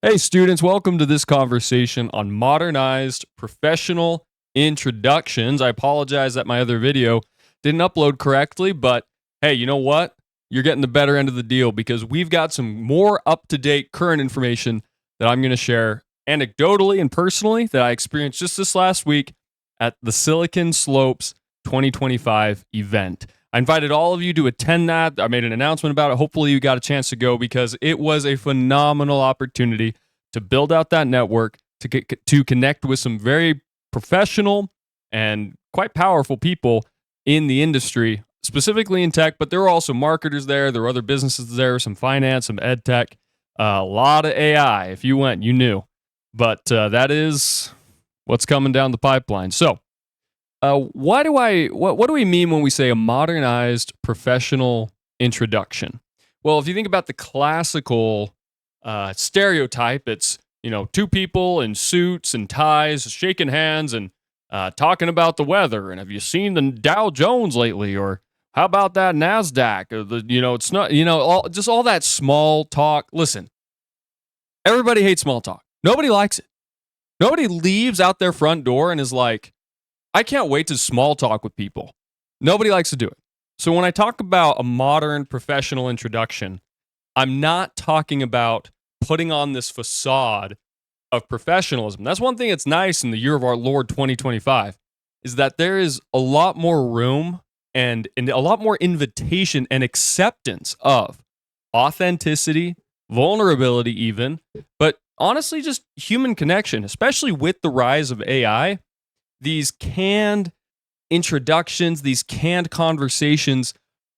Hey, students, welcome to this conversation on modernized professional introductions. I apologize that my other video didn't upload correctly, but hey, you know what? You're getting the better end of the deal because we've got some more up to date current information that I'm going to share anecdotally and personally that I experienced just this last week at the Silicon Slopes 2025 event. I invited all of you to attend that. I made an announcement about it. Hopefully, you got a chance to go because it was a phenomenal opportunity to build out that network, to connect with some very professional and quite powerful people in the industry, specifically in tech. But there were also marketers there. There were other businesses there, some finance, some ed tech, a lot of AI. If you went, you knew. But that is what's coming down the pipeline. So, what do we mean when we say a modernized professional introduction? Well, if you think about the classical stereotype, it's two people in suits and ties shaking hands and talking about the weather. And have you seen the Dow Jones lately? Or how about that Nasdaq? Or it's not all that small talk. Listen, everybody hates small talk. Nobody likes it. Nobody leaves out their front door and is like, I can't wait to small talk with people. Nobody likes to do it. So when I talk about a modern professional introduction, I'm not talking about putting on this facade of professionalism. That's one thing that's nice in the year of our Lord 2025 is that there is a lot more room and a lot more invitation and acceptance of authenticity, vulnerability even, but honestly just human connection, especially with the rise of AI. These canned introductions, these canned conversations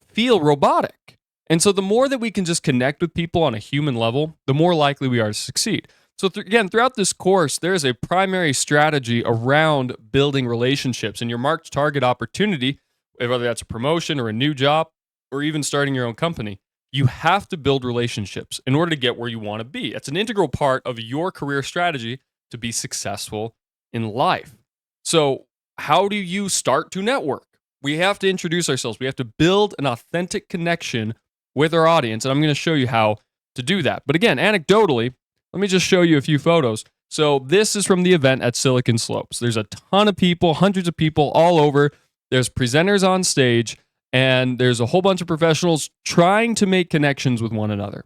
feel robotic. And so the more that we can just connect with people on a human level, the more likely we are to succeed. So again, throughout this course, there is a primary strategy around building relationships and your marked target opportunity, whether that's a promotion or a new job or even starting your own company. You have to build relationships in order to get where you want to be. It's an integral part of your career strategy to be successful in life. So, how do you start to network? We have to introduce ourselves. We have to build an authentic connection with our audience. And I'm going to show you how to do that. But again, anecdotally, let me just show you a few photos. So, this is from the event at Silicon Slopes. There's a ton of people, hundreds of people all over. There's presenters on stage, and there's a whole bunch of professionals trying to make connections with one another.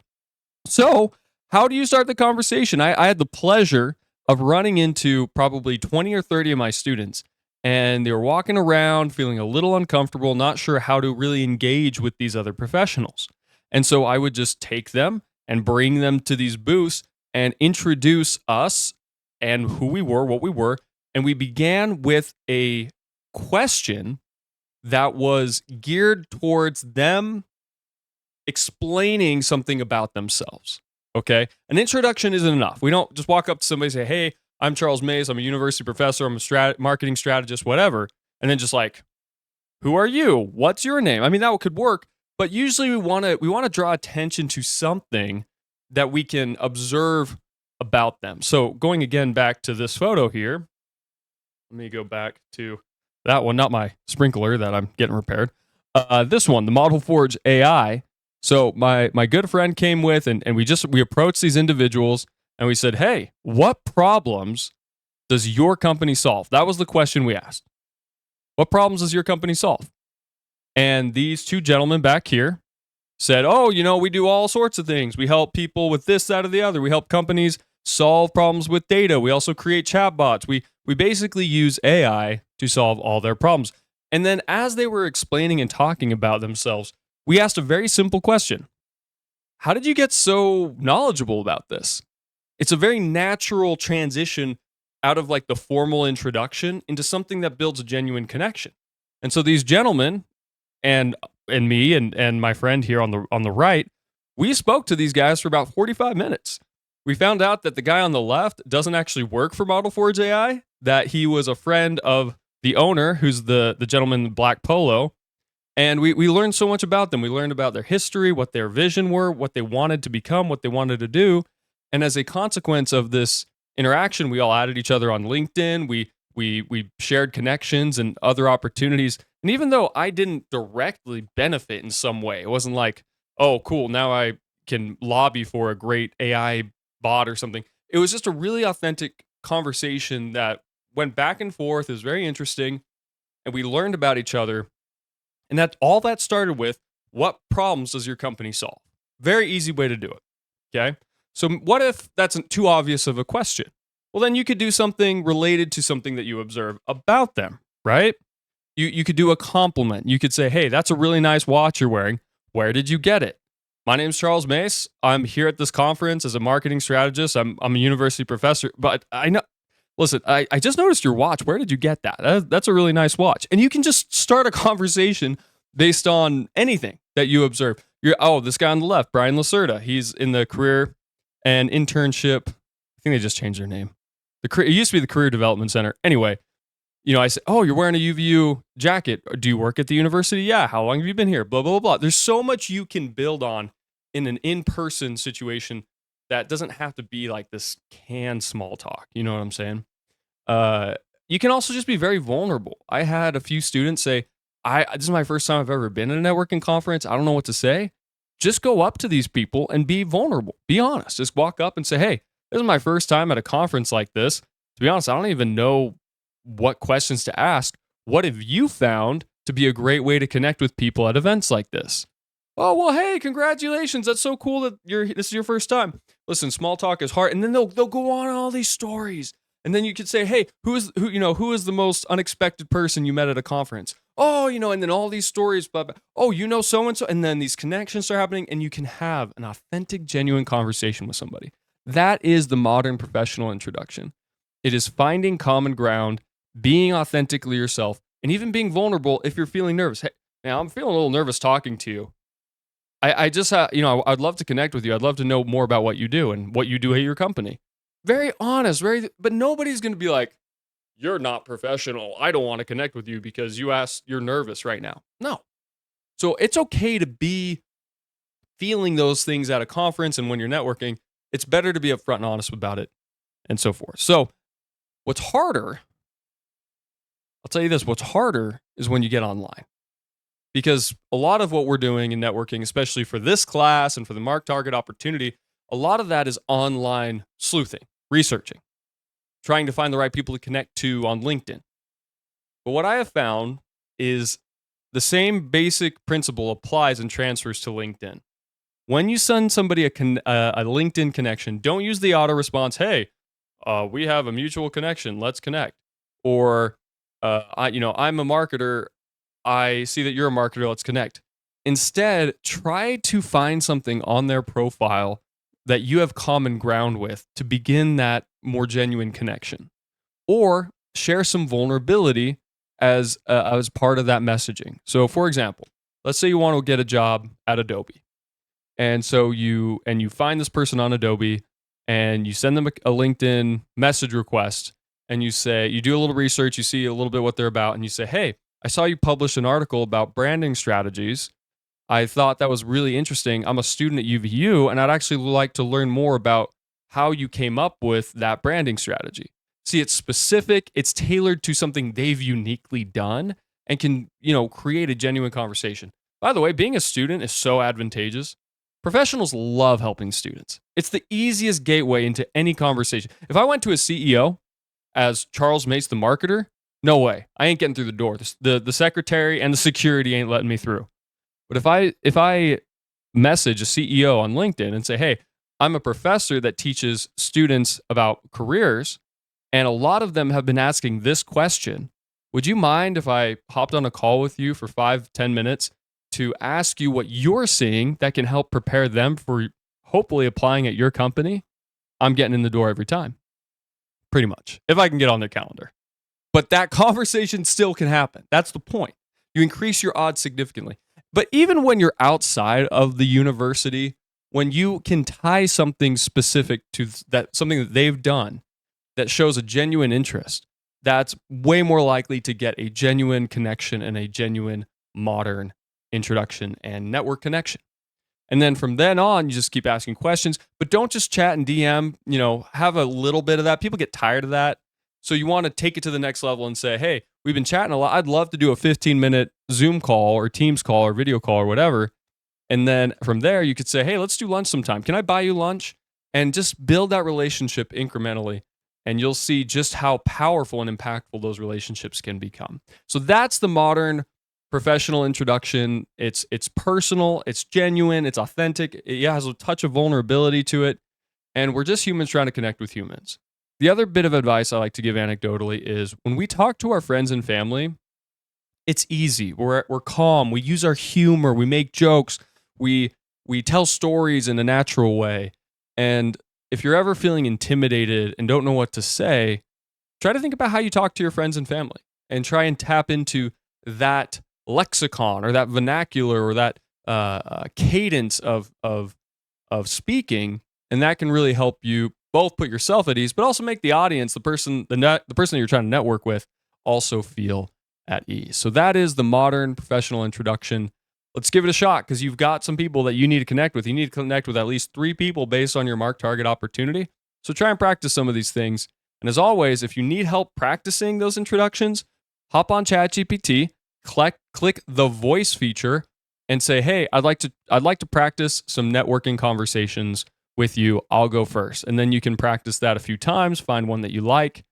So, how do you start the conversation? I had the pleasure of running into probably 20 or 30 of my students, and they were walking around feeling a little uncomfortable, not sure how to really engage with these other professionals. And so I would just take them and bring them to these booths and introduce us and who we were, what we were. And we began with a question that was geared towards them explaining something about themselves. Okay. An introduction isn't enough. We don't just walk up to somebody and say, hey, I'm Charles Mays. I'm a university professor. I'm a marketing strategist, whatever. And then just like, who are you? What's your name? I mean, that could work. But usually we want to draw attention to something that we can observe about them. So going again back to this photo here, let me go back to that one, not my sprinkler that I'm getting repaired. This one, the Model Forge AI. So my good friend came with, and we approached these individuals and we said, hey, what problems does your company solve? That was the question we asked. What problems does your company solve? And these two gentlemen back here said, oh, we do all sorts of things. We help people with this, that, or the other. We help companies solve problems with data. We also create chatbots. We basically use AI to solve all their problems. And then as they were explaining and talking about themselves, we asked a very simple question. How did you get so knowledgeable about this? It's a very natural transition out of like the formal introduction into something that builds a genuine connection. And so these gentlemen and me and my friend here on the right, we spoke to these guys for about 45 minutes. We found out that the guy on the left doesn't actually work for Model Forge AI, that he was a friend of the owner, who's the gentleman in black polo. And we learned so much about them. We learned about their history, what their vision were, what they wanted to become, what they wanted to do. And as a consequence of this interaction, we all added each other on LinkedIn. We shared connections and other opportunities. And even though I didn't directly benefit in some way, it wasn't like, oh, cool, now I can lobby for a great AI bot or something. It was just a really authentic conversation that went back and forth. It was very interesting, and we learned about each other. And that started with, what problems does your company solve? Very easy way to do it. Okay. So what if that's too obvious of a question? Well, then you could do something related to something that you observe about them, right? You could do a compliment. You could say, hey, that's a really nice watch you're wearing. Where did you get it? My name's Charles Mace. I'm here at this conference as a marketing strategist. I'm a university professor, but I know, listen, I just noticed your watch. Where did you get that? That's a really nice watch. And you can just start a conversation based on anything that you observe. This guy on the left, Brian Lacerda, he's in the career and internship. I think they just changed their name. It used to be the Career Development Center. Anyway, I said, oh, you're wearing a UVU jacket. Do you work at the university? Yeah. How long have you been here? Blah, blah, blah, blah. There's so much you can build on in an in-person situation that doesn't have to be like this canned small talk. You know what I'm saying? You can also just be very vulnerable. I had a few students say, this is my first time I've ever been at a networking conference. I don't know what to say. Just go up to these people and be vulnerable. Be honest. Just walk up and say, hey, this is my first time at a conference like this. To be honest, I don't even know what questions to ask. What have you found to be a great way to connect with people at events like this? Oh, well, hey, congratulations. That's so cool that this is your first time. Listen, small talk is hard. And then they'll go on all these stories. And then you could say, hey, who is the most unexpected person you met at a conference? Oh, and then all these stories, blah, blah. Oh, so-and-so. And then these connections are happening, and you can have an authentic, genuine conversation with somebody. That is the modern professional introduction. It is finding common ground, being authentically yourself, and even being vulnerable if you're feeling nervous. Hey, now I'm feeling a little nervous talking to you. I'd love to connect with you. I'd love to know more about what you do and what you do at your company. Very honest, but nobody's going to be like, you're not professional. I don't want to connect with you because you're nervous right now. No. So it's okay to be feeling those things at a conference, and when you're networking, it's better to be upfront and honest about it and so forth. So what's harder, I'll tell you this, what's harder is when you get online. Because a lot of what we're doing in networking, especially for this class and for the Mark Target opportunity, a lot of that is online sleuthing, researching, trying to find the right people to connect to on LinkedIn. But what I have found is the same basic principle applies and transfers to LinkedIn. When you send somebody a LinkedIn connection, don't use the auto response, hey, we have a mutual connection, let's connect. Or, I'm a marketer, I see that you're a marketer, let's connect. Instead, try to find something on their profile that you have common ground with to begin that more genuine connection. Or share some vulnerability as part of that messaging. So for example, let's say you want to get a job at Adobe. And so you find this person on Adobe and you send them a LinkedIn message request, and you do a little research, you see a little bit what they're about, and you say, hey, I saw you publish an article about branding strategies. I thought that was really interesting. I'm a student at UVU, and I'd actually like to learn more about how you came up with that branding strategy. See, it's specific, it's tailored to something they've uniquely done, and can, create a genuine conversation. By the way, being a student is so advantageous. Professionals love helping students. It's the easiest gateway into any conversation. If I went to a CEO as Charles Mace, the marketer, no way. I ain't getting through the door. The secretary and the security ain't letting me through. But if I message a CEO on LinkedIn and say, hey, I'm a professor that teaches students about careers, and a lot of them have been asking this question, would you mind if I hopped on a call with you for 5-10 minutes to ask you what you're seeing that can help prepare them for hopefully applying at your company? I'm getting in the door every time, pretty much, if I can get on their calendar. But that conversation still can happen. That's the point. You increase your odds significantly. But even when you're outside of the university, when you can tie something specific to something that they've done that shows a genuine interest, that's way more likely to get a genuine connection and a genuine modern introduction and network connection. And then from then on, you just keep asking questions, but don't just chat and DM, have a little bit of that. People get tired of that. So you want to take it to the next level and say, hey, we've been chatting a lot. I'd love to do a 15-minute Zoom call or Teams call or video call or whatever. And then from there, you could say, hey, let's do lunch sometime. Can I buy you lunch? and just build that relationship incrementally. And you'll see just how powerful and impactful those relationships can become. So that's the modern professional introduction. It's personal, it's genuine, it's authentic. It has a touch of vulnerability to it. And we're just humans trying to connect with humans. The other bit of advice I like to give anecdotally is when we talk to our friends and family, it's easy. We're calm. We use our humor. We make jokes. We tell stories in a natural way. And if you're ever feeling intimidated and don't know what to say, try to think about how you talk to your friends and family and try and tap into that lexicon or that vernacular or that cadence of speaking, and that can really help you both put yourself at ease, but also make the audience, the person that you're trying to network with, also feel at ease. So that is the modern professional introduction. Let's give it a shot because you've got some people that you need to connect with. You need to connect with at least 3 people based on your market target opportunity. So try and practice some of these things. And as always, if you need help practicing those introductions, hop on ChatGPT, click the voice feature, and say, "Hey, I'd like to practice some networking conversations with you. I'll go first." And then you can practice that a few times, find one that you like,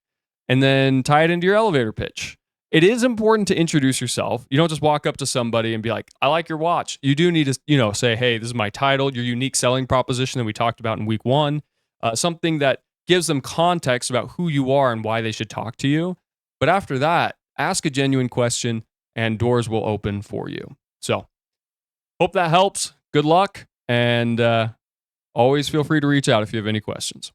and then tie it into your elevator pitch. It is important to introduce yourself. You don't just walk up to somebody and be like, "I like your watch." You do need to, say, "Hey, this is my title," your unique selling proposition that we talked about in week 1, something that gives them context about who you are and why they should talk to you. But after that, ask a genuine question and doors will open for you. So, hope that helps. Good luck. And always feel free to reach out if you have any questions.